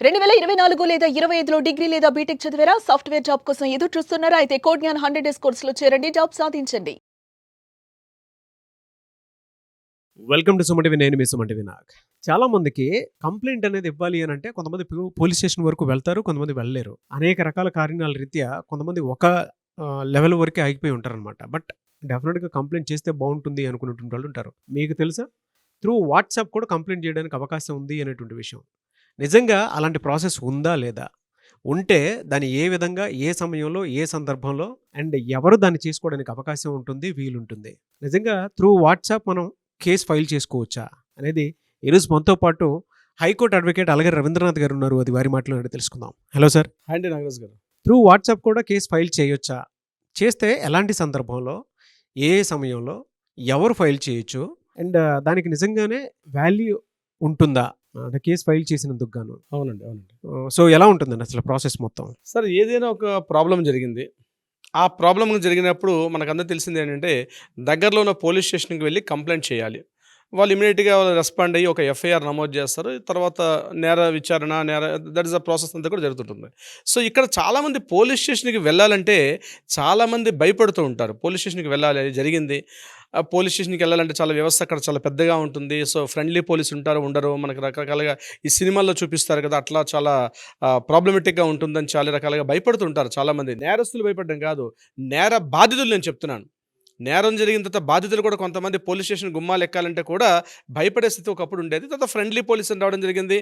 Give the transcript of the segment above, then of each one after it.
2024 లేదా 25లో డిగ్రీ లేదా బీటెక్ చదివారా? సాఫ్ట్‌వేర్ జాబ్ కోసం ఎదురు చూస్తున్నారా? అయితే కోడ్ జ్ఞాన్ 100 డేస్ కోర్సులో చేరండి. జాబ్ సాధించండి. Welcome to Suman TV. నేను మీ సుమన్ టీవీ నాగ్. చాలా మందికి కంప్లైంట్ అనేది ఇవ్వాలి అని అంటే కొంతమంది పోలీస్ స్టేషన్ వరకు వెళ్తారు, కొంతమంది వెళ్ళలేరు. అనేక రకాల కారణాల రీత్యా కొంతమంది ఒక లెవెల్ వరకే ఆగిపోయి ఉంటారనమాట. బట్ డెఫినెట్‌గా కంప్లైంట్ చేస్తే బాగుంటుంది అనుకునేటువంటి వాళ్ళు ఉంటారు. మీకు తెలుసా? త్రూ వాట్సాప్ కూడా కంప్లైంట్ చేయడానికి అవకాశం ఉంది అనేటువంటి విషయం. నిజంగా అలాంటి ప్రాసెస్ ఉందా లేదా? ఉంటే దాన్ని ఏ విధంగా, ఏ సమయంలో, ఏ సందర్భంలో అండ్ ఎవరు దాన్ని చేసుకోవడానికి అవకాశం ఉంటుంది, వీలుంటుంది? నిజంగా త్రూ వాట్సాప్ మనం కేస్ ఫైల్ చేసుకోవచ్చా అనేది ఈరోజు మనతో పాటు హైకోర్టు అడ్వకేట్ అలగర్ రవీంద్రనాథ్ గారు ఉన్నారు. అది వారి మాటలో తెలుసుకుందాం. Hello sir. అండి నాగరాజ్ గారు. త్రూ వాట్సాప్ కూడా కేసు ఫైల్ చేయొచ్చా? చేస్తే ఎలాంటి సందర్భంలో, ఏ సమయంలో, ఎవరు ఫైల్ చేయొచ్చు అండ్ దానికి నిజంగానే వాల్యూ ఉంటుందా? అంటే కేసు ఫైల్ చేసినందుకు గాను. అవునండి. అవునండి. సో ఎలా ఉంటుందండి అసలు ప్రాసెస్ మొత్తం? సార్, ఏదైనా ఒక ప్రాబ్లం జరిగింది. ఆ ప్రాబ్లమ్ జరిగినప్పుడు మనకందరికి తెలిసింది ఏంటంటే, దగ్గరలో ఉన్న పోలీస్ స్టేషన్‌కి వెళ్లి కంప్లెయింట్ చేయాలి. వాళ్ళు ఇమ్మీడియేట్‌గా రెస్పాండ్ అయ్యి ఒక ఎఫ్ఐఆర్ నమోదు చేస్తారు. తర్వాత నేర విచారణ, దట్ ఈస్ ద ప్రాసెస్ అంతా కూడా జరుగుతుంటుంది. సో, ఇక్కడ చాలామంది పోలీస్ స్టేషన్‌కి వెళ్ళాలంటే చాలామంది భయపడుతూ ఉంటారు. పోలీస్ స్టేషన్‌కి వెళ్ళాలి, జరిగింది. పోలీస్ స్టేషన్‌కి వెళ్ళాలంటే చాలా వ్యవస్థ అక్కడ చాలా పెద్దగా ఉంటుంది. సో, ఫ్రెండ్లీ పోలీస్ ఉంటారు, ఉండరు. మనకు రకరకాలుగా ఈ సినిమాల్లో చూపిస్తారు కదా! అట్లా చాలా ప్రాబ్లమాటిక్‌గా ఉంటుందని చాలా రకాలుగా భయపడుతుంటారు చాలామంది. నేరస్తులు భయపడడం కాదు, నేర బాధితులు నేను చెప్తున్నాను. నేరం జరిగిన తర్వాత బాధితులు కూడా కొంతమంది పోలీస్ స్టేషన్ గుమ్మాలు ఎక్కాలంటే కూడా భయపడే స్థితి ఒకప్పుడు ఉండేది. తర్వాత ఫ్రెండ్లీ పోలీస్ అని రావడం జరిగింది.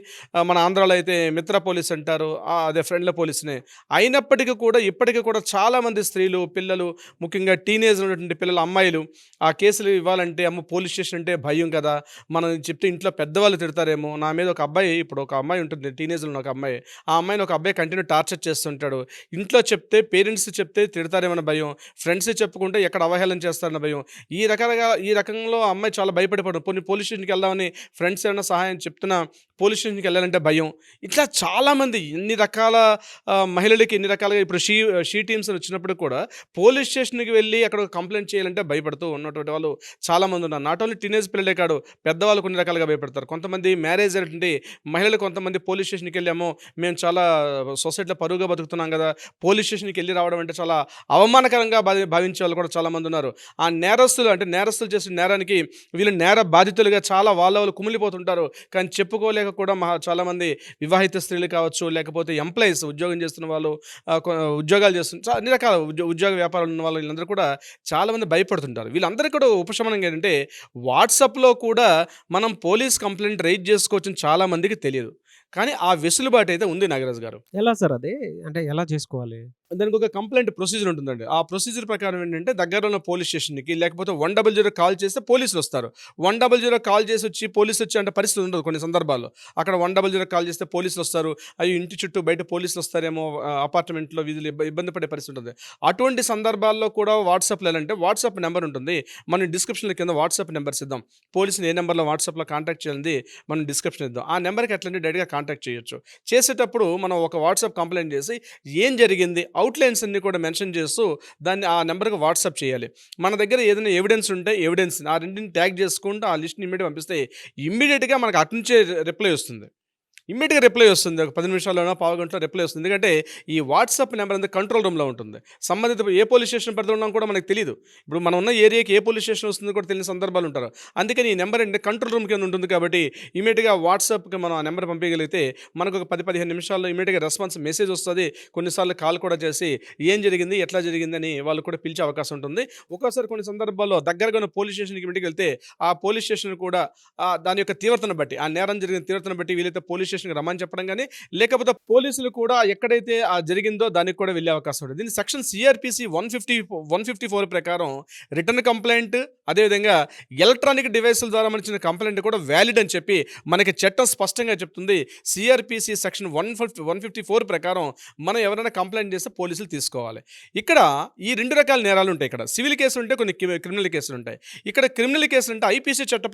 మన ఆంధ్రాలో అయితే మిత్ర పోలీస్ అంటారు. అదే ఫ్రెండ్లీ పోలీస్‌నే. అయినప్పటికీ కూడా ఇప్పటికీ కూడా చాలామంది స్త్రీలు, పిల్లలు, ముఖ్యంగా టీనేజ్ ఉన్నటువంటి పిల్లలు, అమ్మాయిలు ఆ కేసులు ఇవ్వాలంటే అమ్మో పోలీస్ స్టేషన్ అంటే భయం కదా! మనం చెప్తే ఇంట్లో పెద్దవాళ్ళు తిడతారేమో. నా మీద ఒక అబ్బాయి, ఇప్పుడు ఒక అమ్మాయి ఉంటుంది, టీనేజ్‌లో ఉన్న ఒక అమ్మాయి. ఆ అమ్మాయిని ఒక అబ్బాయి కంటిన్యూ టార్చర్ చేస్తుంటాడు. ఇంట్లో చెప్తే, పేరెంట్స్ చెప్తే తిడతారేమన్న భయం. ఫ్రెండ్స్ చెప్పుకుంటే ఎక్కడ అవహేళన చేస్తారన్న భయం. ఈ రకంలో ఆ అమ్మాయి చాలా భయపడిపోవడం. పోనీ పోలీస్ స్టేషన్‌కి వెళ్దామని ఫ్రెండ్స్ ఏమైనా సహాయం చెప్తున్నా పోలీస్ స్టేషన్‌కి వెళ్ళాలంటే భయం. ఇట్లా చాలామంది ఇన్ని రకాల మహిళలకి ఇన్ని రకాలుగా ఇప్పుడు షీ టీమ్స్ అని వచ్చినప్పుడు కూడా పోలీస్ స్టేషన్‌కి వెళ్ళి అక్కడ కంప్లెయింట్ చేయాలంటే భయపడుతూ ఉన్నటువంటి వాళ్ళు చాలామంది ఉన్నారు. నాట్ ఓన్లీ టీనేజ్ పిల్లలే కాదు, పెద్దవాళ్ళు కొన్ని రకాలుగా భయపడతారు. కొంతమంది మ్యారేజ్ అయినటువంటి మహిళలు కొంతమంది పోలీస్ స్టేషన్‌కి వెళ్ళాము, మేము చాలా సొసైటీలో పరువుగా బతుకుతున్నాం కదా, పోలీస్ స్టేషన్‌కి వెళ్ళి రావడం అంటే చాలా అవమానకరంగా భావించే వాళ్ళు కూడా చాలామంది ఉన్నారు. ఆ నేరస్తులు చేసిన నేరానికి వీళ్ళు నేర బాధితులుగా చాలా వాళ్ళు కుమిలిపోతుంటారు. కానీ చెప్పుకోలేక కూడా చాలామంది వివాహిత స్త్రీలు కావచ్చు, లేకపోతే ఎంప్లాయీస్ ఉద్యోగం చేస్తున్న వాళ్ళు, ఉద్యోగాలు చేస్తున్న అన్ని రకాల ఉద్యోగ వ్యాపారాలు ఉన్న వాళ్ళు, వీళ్ళందరూ కూడా చాలామంది భయపడుతుంటారు. వీళ్ళందరికీ కూడా ఉపశమనం ఏంటంటే వాట్సాప్‌లో కూడా మనం పోలీస్ కంప్లైంట్ రైజ్ చేసుకోవచ్చని చాలామందికి తెలియదు. కానీ ఆ వెసులుబాటు అయితే ఉంది నాగరాజు గారు. ఎలా సార్ అది? అంటే ఎలా చేసుకోవాలి? దానికి ఒక కంప్లైంట్ ప్రొసీజర్ ఉంటుందండి. ఆ ప్రొసీజర్ ప్రకారం ఏంటంటే దగ్గరలో ఉన్న పోలీస్ స్టేషన్‌కి లేకపోతే 100 కాల్ చేస్తే పోలీసులు వస్తారు. 100 కాల్ చేసి వచ్చి పోలీసులు వచ్చే అంటే పరిస్థితి ఉండదు కొన్ని సందర్భాల్లో. అక్కడ 100 కాల్ చేస్తే పోలీసులు వస్తారు. అయ్యో ఇంటి చుట్టూ బయట పోలీసులు వస్తారేమో, అపార్ట్మెంట్‌లో వీధులు ఇబ్బంది పడే పరిస్థితి ఉంటుంది. అటువంటి సందర్భాల్లో కూడా వాట్సాప్‌లో ఎలాంటే వాట్సాప్ నెంబర్ ఉంటుంది. మనం డిస్క్రిప్షన్‌లో కింద వాట్సాప్ నెంబర్స్ ఇద్దాం. పోలీసుని ఏ నెంబర్‌లో వాట్సాప్‌లో కాంటాక్ట్ చేయాలి మనం డిస్క్రిప్షన్ ఇద్దాం. ఆ నెంబర్‌కి ఎట్లంటే డైరెక్ట్‌గా కాంటాక్ట్ చేయొచ్చు. చేసేటప్పుడు మనం ఒక వాట్సాప్ కంప్లైంట్ చేసి ఏం జరిగింది అవుట్లైన్స్ అన్ని కూడా మెన్షన్ చేస్తూ దాన్ని ఆ నెంబర్కి వాట్సాప్ చేయాలి. మన దగ్గర ఏదైనా ఎవిడెన్స్ ఉంటే ఎవిడెన్స్ ఆ రెండింటిని ట్యాగ్ చేసుకుంటూ ఆ లిస్ట్ని ఇమ్మీడియట్గా పంపిస్తే ఇమ్మీడియట్గా మనకు అటు నుంచే రిప్లై వస్తుంది. ఇమ్మీడియట్‌గా రిప్లై వస్తుంది. ఒక 10 నిమిషాల్లోనో, పావుగంటలో రిప్లై వస్తుంది. ఎందుకంటే ఈ వాట్సాప్ నెంబర్ అనేది కంట్రోల్ రూమ్‌లో ఉంటుంది. సంబంధిత ఏ పోలీస్ స్టేషన్ పరిధిలో ఉన్నామో కూడా మనకు తెలీదు. ఇప్పుడు మనం ఉన్న ఏరియాకి ఏ పోలీస్ స్టేషన్ వస్తుందో కూడా తెలియని సందర్భాలు ఉంటారు. అందుకని ఈ నెంబర్ ఏంటంటే కంట్రోల్ రూమ్ కింద ఉంటుంది కాబట్టి ఇమ్మీడియట్‌గా వాట్సాప్‌కి మనం ఆ నెంబర్ పంపించగలిగితే మనకు ఒక 10, 15 నిమిషాల్లో ఇమ్మీడియట్‌గా రెస్పాన్స్ మెసేజ్ వస్తది. కొన్నిసార్లు కాల్ కూడా చేసి ఏం జరిగింది, ఎట్లా జరిగిందని వాళ్ళు కూడా పిలిచే అవకాశం ఉంటుంది. ఒక్కోసారి కొన్ని సందర్భాల్లో దగ్గరగా ఉన్న పోలీస్ స్టేషన్‌కి ఇమ్మీడియట్‌గా వెళ్తే ఆ పోలీస్ స్టేషన్ కూడా దాని యొక్క తీవ్రతను బట్టి, ఆ నేరం జరిగిన తీవ్రతను బట్టి వీలైతే పోలీస్ స్టేషన్‌కి రమ్మని చెప్పడం గాని, లేకపోతే పోలీసులు కూడా ఎక్కడైతే జరిగిందో దానికి కూడా వెళ్ళే అవకాశం ఉంటుంది. దీన్ని సెక్షన్ సిఆర్‌పిసి 154 ప్రకారం రిటర్న్ కంప్లైంట్, అదేవిధంగా ఎలక్ట్రానిక్ డివైసుల ద్వారా ఇచ్చిన కంప్లైంట్ కూడా వ్యాలిడ్ అని చెప్పి మనకి చట్టం స్పష్టంగా చెప్తుంది. సిఆర్‌పిసి సెక్షన్ 154 ప్రకారం మనం ఎవరైనా కంప్లైంట్ చేస్తే పోలీసులు తీసుకోవాలి. ఇక్కడ ఈ 2 రకాల నేరాలు ఉంటాయి. ఇక్కడ సివిల్ కేసులు ఉంటాయి, కొన్ని క్రిమినల్ కేసులు ఉంటాయి. ఇక్కడ క్రిమినల్ కేసులు అంటే ఐపీసీ చట్ట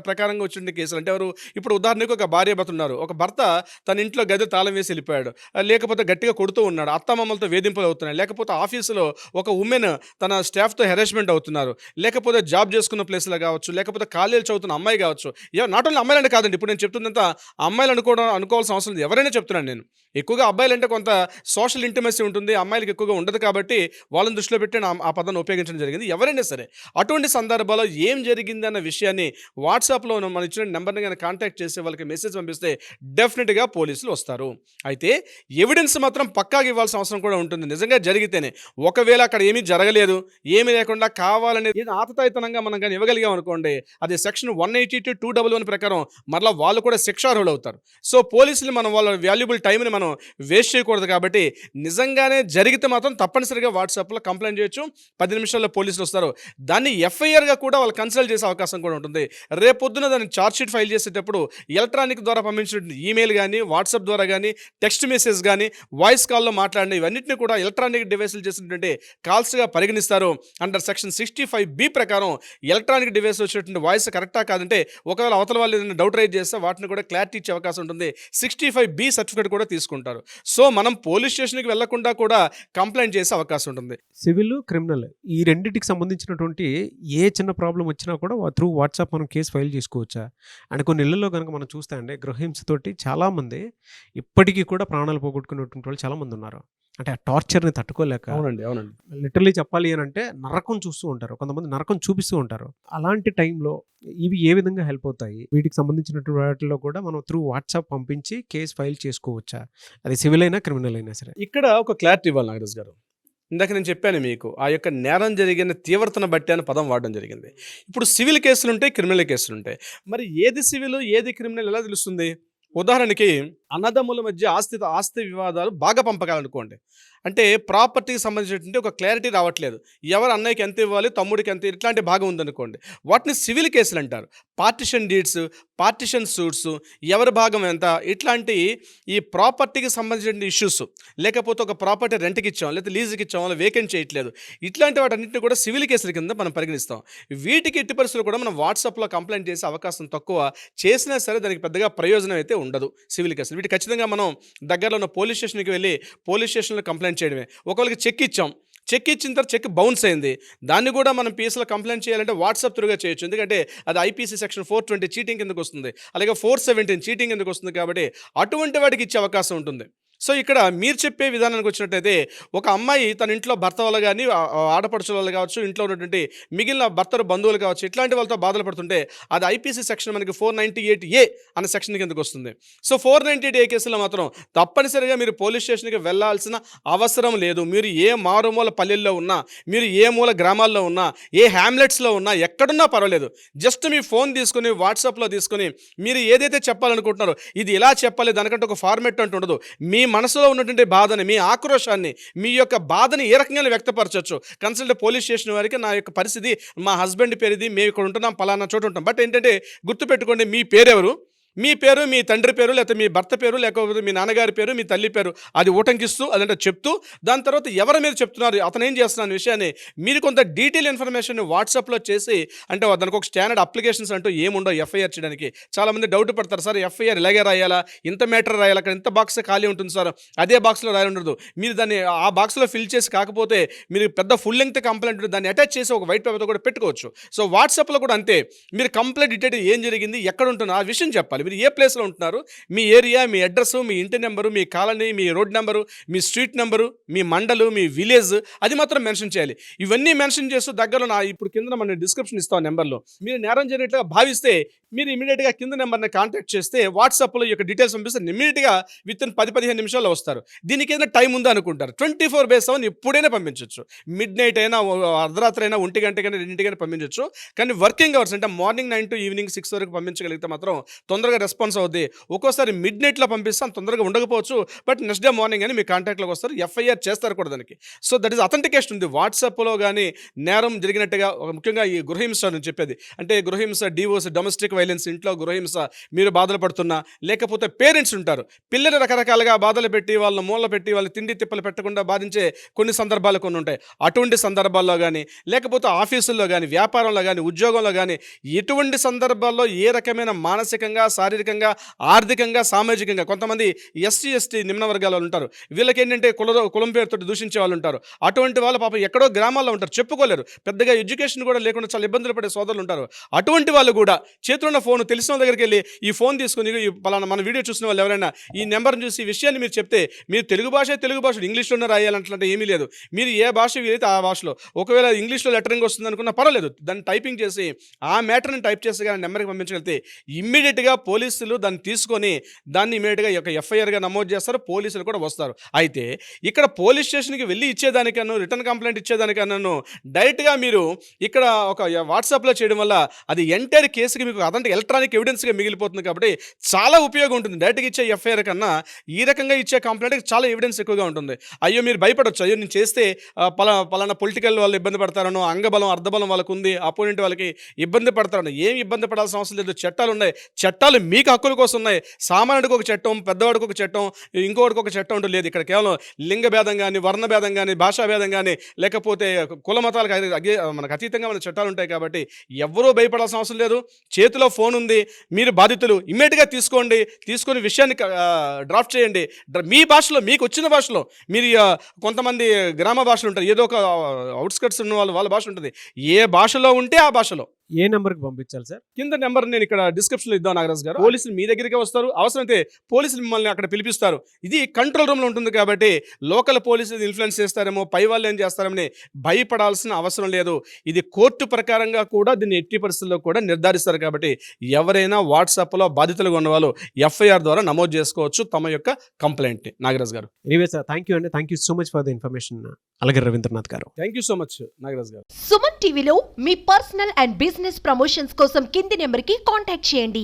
ప్రకారంగా వచ్చిన కేసులు అంటే ఎవరు, ఇప్పుడు ఉదాహరణకు ఒక భార్యాభర్త ఉన్నారు. ఒక భర్త భర్త తన ఇంట్లో గది తాళం వేసి వెళ్ళిపోయాడు, లేకపోతే గట్టిగా కొడుతూ ఉన్నాడు, అత్తమామలతో వేధింపులు అవుతున్నాయి, లేకపోతే ఆఫీసులో ఒక ఉమెన్ తన స్టాఫ్తో హెరాస్మెంట్ అవుతున్నారు, లేకపోతే జాబ్ చేసుకున్న ప్లేస్లో కావచ్చు, లేకపోతే కాలేజీలు చదువుతున్న అమ్మాయి కావచ్చు. నాట్ ఓన్లీ అమ్మాయిలంటే కాదండి, ఇప్పుడు నేను చెప్తుందంతా అమ్మాయిలు అనుకోవాల్సిన అవసరం లేదు, ఎవరైనా చెప్తున్నాను నేను. ఎక్కువగా అబ్బాయిలంటే కొంత సోషల్ ఇంటిమసీ ఉంటుంది, అమ్మాయిలకు ఎక్కువగా ఉండదు కాబట్టి వాళ్ళని దృష్టిలో పెట్టి ఆ పదాన్ని ఉపయోగించడం జరిగింది. ఎవరైనా సరే అటువంటి సందర్భాల్లో ఏం జరిగిందన్న విషయాన్ని వాట్సాప్లో మనం ఇచ్చిన నెంబర్ని కానీ కాంటాక్ట్ చేసి వాళ్ళకి మెసేజ్ పంపిస్తే డెఫినెట్గా పోలీసులు వస్తారు. అయితే ఎవిడెన్స్ మాత్రం పక్కాగా ఇవ్వాల్సిన అవసరం కూడా ఉంటుంది, నిజంగా జరిగితేనే. ఒకవేళ అక్కడ ఏమీ జరగలేదు, ఏమీ లేకుండా కావాలని ఆతతాయితనంగా మనం కానీ ఇవ్వగలిగాం అనుకోండి, అది సెక్షన్ 182(211) ప్రకారం మరలా వాళ్ళు కూడా శిక్షార్హులు అవుతారు. సో పోలీసులు మనం వాళ్ళ వాల్యుబుల్ టైంని మనం వేస్ట్ చేయకూడదు. కాబట్టి నిజంగానే జరిగితే మాత్రం తప్పనిసరిగా వాట్సాప్లో కంప్లైంట్ చేయొచ్చు, 10 నిమిషాల్లో పోలీసులు వస్తారు. దాన్ని ఎఫ్ఐఆర్గా కూడా వాళ్ళు కన్సల్ట్ చేసే అవకాశం కూడా ఉంటుంది. రేపొద్దున దాన్ని ఛార్జ్షీట్ ఫైల్ చేసేటప్పుడు ఎలక్ట్రానిక్ ద్వారా పంపించిన ఈమెయిల్ కానీ, వాట్సాప్ ద్వారా కానీ, టెక్స్ట్ మెసేజ్ కానీ, వాయిస్ కాల్లో మాట్లాడిన ఇవన్నింటినీ కూడా ఎలక్ట్రానిక్ డివైసులు చేసినటువంటి కాల్స్గా పరిగణిస్తారు. అండర్ సెక్షన్ 65B ప్రకారం ఎలక్ట్రానిక్ డివైస్ వచ్చినటువంటి వాయిస్ కరెక్టా కాదంటే, ఒకవేళ అవతల వాళ్ళు ఏదైనా డౌట్ రైజ్ చేస్తే వాటిని కూడా క్లారిటీ ఇచ్చే అవకాశం ఉంటుంది. 65B సర్టిఫికేట్ కూడా తీసుకుంటారు. సో మనం పోలీస్ స్టేషన్కి వెళ్లకుండా కూడా కంప్లైంట్ చేసే అవకాశం ఉంటుంది. సివిల్, క్రిమినల్ ఈ రెండింటికి సంబంధించినటువంటి ఏ చిన్న ప్రాబ్లం వచ్చినా కూడా త్రూ వాట్సాప్ మనం కేసు ఫైల్ చేసుకోవచ్చా? అండ్ కొన్ని ఇళ్లలో కనుక మనం చూస్తే అండి, గృహహింసతోటి చాలామంది ఇప్పటికీ కూడా ప్రాణాలు పోగొట్టుకున్నటువంటి వాళ్ళు చాలామంది ఉన్నారు. అంటే ఆ టార్చర్ని తట్టుకోలేక, అవునండి. లిటరలీ చెప్పాలి అని అంటే నరకం చూస్తూ ఉంటారు, కొంతమంది నరకం చూపిస్తూ ఉంటారు. అలాంటి టైంలో ఇవి ఏ విధంగా హెల్ప్ అవుతాయి? వీటికి సంబంధించినటువంటి వాటిలో కూడా మనం త్రూ వాట్సాప్ పంపించి కేసు ఫైల్ చేసుకోవచ్చా? అది సివిల్ అయినా క్రిమినల్ అయినా సరే. ఇక్కడ ఒక క్లారిటీ ఇవ్వాలి నాగరాజ్ గారు. ఇందాక నేను చెప్పాను మీకు, ఆ యొక్క నేరం జరిగిన తీవ్రతను బట్టి అని పదం వాడడం జరిగింది. ఇప్పుడు సివిల్ కేసులు ఉంటాయి, క్రిమినల్ కేసులు ఉంటాయి. మరి ఏది సివిల్ ఏది క్రిమినల్ ఎలా తెలుస్తుంది? ఉదాహరణకి అన్నదమ్ముల మధ్య ఆస్తి వివాదాలు బాగా పంపకాలనుకోండి, అంటే ప్రాపర్టీకి సంబంధించినటువంటి ఒక క్లారిటీ రావట్లేదు, ఎవరు అన్నయ్యకి ఎంత ఇవ్వాలి, తమ్ముడికి ఎంత, ఇట్లాంటి భాగం ఉందనుకోండి, వాటిని సివిల్ కేసులు అంటారు. పార్టిషన్ డీడ్స్, పార్టిషన్ సూట్స్, ఎవరి భాగం ఎంత, ఇట్లాంటి ఈ ప్రాపర్టీకి సంబంధించిన ఇష్యూస్, లేకపోతే ఒక ప్రాపర్టీ రెంట్కి ఇచ్చాం, లేకపోతే లీజుకి ఇచ్చాం, వాళ్ళు వేకెంట్ చేయట్లేదు, ఇట్లాంటి వాటన్నింటినీ కూడా సివిల్ కేసుల కింద మనం పరిగణిస్తాం. వీటికి ఎట్టి పరిస్థితులు కూడా మనం వాట్సాప్లో కంప్లైంట్ చేసే అవకాశం తక్కువ, చేసినా సరే దానికి పెద్దగా ప్రయోజనం అయితే ఉండదు సివిల్ కేసులు. వీటి ఖచ్చితంగా మనం దగ్గరలో ఉన్న పోలీస్ స్టేషన్కి వెళ్ళి పోలీస్ స్టేషన్లో కంప్లైంట్ చేయడమే. ఒకవేళకి చెక్ ఇచ్చాం, చెక్ ఇచ్చిన తర్వాత చెక్ బౌన్స్ అయింది, దాన్ని కూడా మనం పిఎస్లో కంప్లైంట్ చేయాలంటే వాట్సాప్ త్రూగా చేయొచ్చు, ఎందుకంటే అది ఐపీసీ సెక్షన్ 420 చీటింగ్ కిందకు వస్తుంది, అలాగే 417 చీటింగ్ కిందకు వస్తుంది. కాబట్టి అటువంటి వాటికి ఇచ్చే అవకాశం ఉంటుంది. సో ఇక్కడ మీరు చెప్పే విధానానికి వచ్చినట్టయితే, ఒక అమ్మాయి తన ఇంట్లో భర్త వాళ్ళు కానీ, ఆడపడుచుల వాళ్ళు కావచ్చు, ఇంట్లో ఉన్నటువంటి మిగిలిన భర్తలు బంధువులు కావచ్చు, ఇట్లాంటి వాళ్ళతో బాధలు పడుతుంటే అది ఐపీసీ సెక్షన్ మనకి 498A అనే సెక్షన్ కిందకు వస్తుంది. సో 498A కేసులో మాత్రం తప్పనిసరిగా మీరు పోలీస్ స్టేషన్కి వెళ్ళాల్సిన అవసరం లేదు. మీరు ఏ మారుమూల పల్లెల్లో ఉన్నా, మీరు ఏ మూల గ్రామాల్లో ఉన్నా, ఏ హ్యామ్లెట్స్లో ఉన్నా, ఎక్కడున్నా పర్వాలేదు, జస్ట్ మీ ఫోన్ తీసుకుని వాట్సాప్లో తీసుకుని మీరు ఏదైతే చెప్పాలనుకుంటున్నారో, ఇది ఇలా చెప్పాలి, దానికంటే ఒక ఫార్మెట్ అంటూ ఉండదు. మీ మనసులో ఉన్నటువంటి బాధని, మీ ఆక్రోశాన్ని, మీ యొక్క బాధని ఏ రకంగా వ్యక్తపరచవచ్చు. కన్సల్ట్ పోలీస్ స్టేషన్ వారికి నా యొక్క పరిస్థితి, మా హస్బెండ్ పేరు ఇది, మేము ఇక్కడ ఉంటున్నాం, పలానా చోట ఉంటాం. బట్ ఏంటంటే గుర్తుపెట్టుకోండి, మీ పేరెవరు, మీ పేరు, మీ తండ్రి పేరు, లేకపోతే మీ భర్త పేరు, లేకపోతే మీ నాన్నగారి పేరు, మీ తల్లి పేరు, అది ఉటంకిస్తూ అదంటే చెప్తూ, దాని తర్వాత ఎవరి మీద చెప్తున్నారు, అతను ఏం చేస్తున్న విషయాన్ని మీరు కొంత డీటెయిల్ ఇన్ఫర్మేషన్ వాట్సాప్లో చేసి, అంటే దానికి ఒక స్టాండర్డ్ అప్లికేషన్స్ అంటూ ఏముండో ఎఫ్ఐఆర్ చేయడానికి. చాలామంది డౌట్ పడతారు, సార్ ఎఫ్ఐఆర్ ఇలాగే రాయాలా, ఇంత మ్యాటర్ రాయాలి, అక్కడ ఇంత బాక్స్ ఖాళీ ఉంటుంది సార్, అదే బాక్స్లో రాయాలి ఉండదు. మీరు దాన్ని ఆ బాక్స్లో ఫిల్ చేసి, కాకపోతే మీరు పెద్ద ఫుల్ లెంగ్త్ కంప్లైంట్ దాన్ని అటాచ్ చేసి ఒక వైట్ పేపర్తో కూడా పెట్టుకోవచ్చు. సో వాట్సాప్లో కూడా అంతే, మీరు కంప్లైంట్ డీటెయిల్ ఏం జరిగింది, ఎక్కడ ఉంటున్నా ఆ విషయం చెప్పాలి, మీరు ఏ ప్లేస్లో ఉంటున్నారు, మీ ఏరియా, మీ అడ్రస్, మీ ఇంటి నెంబరు, మీ కాలనీ, మీ రోడ్ నెంబరు, మీ స్ట్రీట్ నెంబరు, మీ మండలు, మీ విలేజ్, అది మాత్రం మెన్షన్ చేయాలి. ఇవన్నీ మెన్షన్ చేస్తూ దగ్గరలో ఇప్పుడు కింద మన డిస్క్రిప్షన్ ఇస్తాం నెంబర్లో, మీరు నేరం జరిగినట్లుగా భావిస్తే మీరు ఇమీడియట్గా కింద నెంబర్ని కాంటాక్ట్ చేస్తే వాట్సాప్లో ఈ యొక్క డీటెయిల్స్ పంపిస్తే ఇమీడియట్గా విత్ 10-15 నిమిషాల్లో వస్తారు. దీనికి ఏదైనా టైం ఉందా అనుకుంటారు, 24/7 ఎప్పుడైనా పంపించవచ్చు. మిడ్ నైట్ అయినా, అర్ధరాత్రి అయినా, 1 గంటకైనా, 2 పంపించవచ్చు. కానీ వర్కింగ్ అవర్స్ అంటే మార్నింగ్ 9 to ఈవినింగ్ 6 వరకు పంపించగలిగితే మాత్రం తొందరగా రెస్పాన్స్ అవుద్ది. ఒక్కోసారి మిడ్ నైట్లో పంపిస్తాం, తొందరగా ఉండకపోవచ్చు, బట్ నెక్స్ట్ డే మార్నింగ్ అని మీ కాంటాక్ట్లోకి వస్తారు, ఎఫ్ఐఆర్ చేస్తారు కూడా దానికి. సో దట్ ఈస్ అథెంటికేషన్ ఉంది. వాట్సాప్లో కానీ నేరం జరిగినట్టుగా, ముఖ్యంగా ఈ గృహహింస అని చెప్పేది, అంటే గృహహింస, డివోర్స్, డొమెస్టిక్ వైలెన్స్, ఇంట్లో గృహహింస మీరు బాధలు పడుతున్నా, లేకపోతే పేరెంట్స్ ఉంటారు. పిల్లలు రకరకాలుగా బాధలు పెట్టి, వాళ్ళని మూల పెట్టి, వాళ్ళని తిండి తిప్పలు పెట్టకుండా బాధించే కొన్ని సందర్భాలు కొన్ని ఉంటాయి. అటువంటి సందర్భాల్లో కానీ, లేకపోతే ఆఫీసుల్లో కానీ, వ్యాపారంలో కానీ, ఉద్యోగంలో కానీ, ఎటువంటి సందర్భాల్లో ఏ రకమైన మానసికంగా, శారీరకంగా, ఆర్థికంగా, సామాజికంగా కొంతమంది ఎస్సీ, ఎస్టీ నిమ్న వర్గాల వాళ్ళు ఉంటారు. వీళ్ళకి ఏంటంటే కులం పేరుతో దూషించే వాళ్ళు ఉంటారు. అటువంటి వాళ్ళు పాపం ఎక్కడో గ్రామాల్లో ఉంటారు, చెప్పుకోలేరు. పెద్దగా ఎడ్యుకేషన్ కూడా లేకుండా చాలా ఇబ్బందులు పడే సోదరులు ఉంటారు. అటువంటి వాళ్ళు కూడా చేతిలో ఉన్న ఫోన్ తెలిసిన వాళ్ళ దగ్గరికి వెళ్ళి ఈ ఫోన్ తీసుకుని ఈ పలానా మన వీడియో చూసిన వాళ్ళు ఎవరైనా ఈ నెంబర్ని చూసి ఈ విషయాన్ని మీరు చెప్తే, మీరు తెలుగు భాష ఇంగ్లీష్లోనే రాయాలంటే ఏమీ లేదు. మీరు ఏ భాష వీలైతే ఆ భాషలో, ఒకవేళ ఇంగ్లీష్లో లెటరింగ్ వస్తుంది అనుకున్నా పర్వాలేదు, దాన్ని టైపింగ్ చేసి ఆ మ్యాటర్ని టైప్ చేసి కానీ నెంబర్కి పంపించగలిగితే ఇమ్మీడియట్గా పోలీసులు దాన్ని తీసుకొని దాన్ని ఇమ్మీడియట్గా ఒక ఎఫ్ఐఆర్గా నమోదు చేస్తారు. పోలీసులు కూడా వస్తారు. అయితే ఇక్కడ పోలీస్ స్టేషన్కి వెళ్ళి ఇచ్చేదానికన్నా, రిటర్న్ కంప్లైంట్ ఇచ్చేదానికన్నా డైరెక్ట్గా మీరు ఇక్కడ ఒక వాట్సాప్లో చేయడం వల్ల అది ఎంటైర్ కేసుకి మీకు అదంటే ఎలక్ట్రానిక్ ఎవిడెన్స్గా మిగిలిపోతుంది. కాబట్టి చాలా ఉపయోగం ఉంటుంది. డైరెక్ట్గా ఇచ్చే ఎఫ్ఐఆర్ కన్నా ఈ రకంగా ఇచ్చే కంప్లైంట్కి చాలా ఎవిడెన్స్ ఎక్కువగా ఉంటుంది. అయ్యో మీరు భయపడవచ్చు, అయ్యో నేను చేస్తే పలానా పొలిటికల్ వాళ్ళు ఇబ్బంది పడతారనో, అంగబలం అర్ధబలం వాళ్ళకు ఉంది, అపోనెంట్ వాళ్ళకి ఇబ్బంది పడతారనో, ఏమి ఇబ్బంది పడాల్సిన అవసరం లేదు. చట్టాలు ఉన్నాయి. చట్టాలు మీకు హక్కుల కోసం ఉన్నాయి. సామాన్యుడికి ఒక చట్టం, పెద్దవాడికి ఒక చట్టం, ఇంకోటికి ఒక చట్టం అంటూ లేదు. ఇక్కడ కేవలం లింగ భేదం కానీ, వర్ణ భేదం కానీ, భాషా భేదం కానీ, లేకపోతే కుల మతాలకు మనకు అతీతంగా మన చట్టాలు ఉంటాయి. కాబట్టి ఎవరూ భయపడాల్సిన అవసరం లేదు. చేతిలో ఫోన్ ఉంది, మీరు బాధితులు ఇమ్మీడియట్గా తీసుకొని విషయాన్ని డ్రాఫ్ట్ చేయండి. మీ భాషలో, మీకు వచ్చిన భాషలో. మీరు కొంతమంది గ్రామ భాషలు ఉంటారు, ఏదో ఒక అవుట్స్కట్స్ ఉన్న వాళ్ళ భాష ఉంటుంది. ఏ భాషలో ఉంటే ఆ భాషలో ఏ నెంబర్కి పంపించాలి సార్? కింద నెంబర్ నేను ఇక్కడ డిస్క్రిప్షన్లో ఇద్దాం నాగరాజు గారు. పోలీసులు మీ దగ్గరికి వస్తారు, అవసరమైతే పోలీసులు మిమ్మల్ని అక్కడ పిలిపిస్తారు. ఇది కంట్రోల్ రూమ్లో ఉంటుంది కాబట్టి లోకల్ పోలీసులు ఇన్ఫ్లుయెన్స్ చేస్తారేమో, పై వాళ్ళు ఏం చేస్తారని భయపడాల్సిన అవసరం లేదు. ఇది కోర్టు ప్రకారంగా కూడా దీన్ని ఎట్టి పరిస్థితుల్లో కూడా నిర్ధారిస్తారు. కాబట్టి ఎవరైనా వాట్సాప్లో బాధితులుగా ఉన్నవాళ్ళు ఎఫ్ఐఆర్ ద్వారా నమోదు చేసుకోవచ్చు తమ యొక్క కంప్లైంట్ని. నాగరాజు గారు, ఎనీవే సార్, థ్యాంక్ యూ అండి. Thank you so much for the information అలాగే రవీంద్రనాథ్ గారు. Thank you so much Nagaraju గారు. సుమన్ టీవీలో మీ పర్సనల్ అండ్ బిజినెస్ ప్రమోషన్స్ కోసం కింది నెంబర్కి కాంటాక్ట్ చేయండి.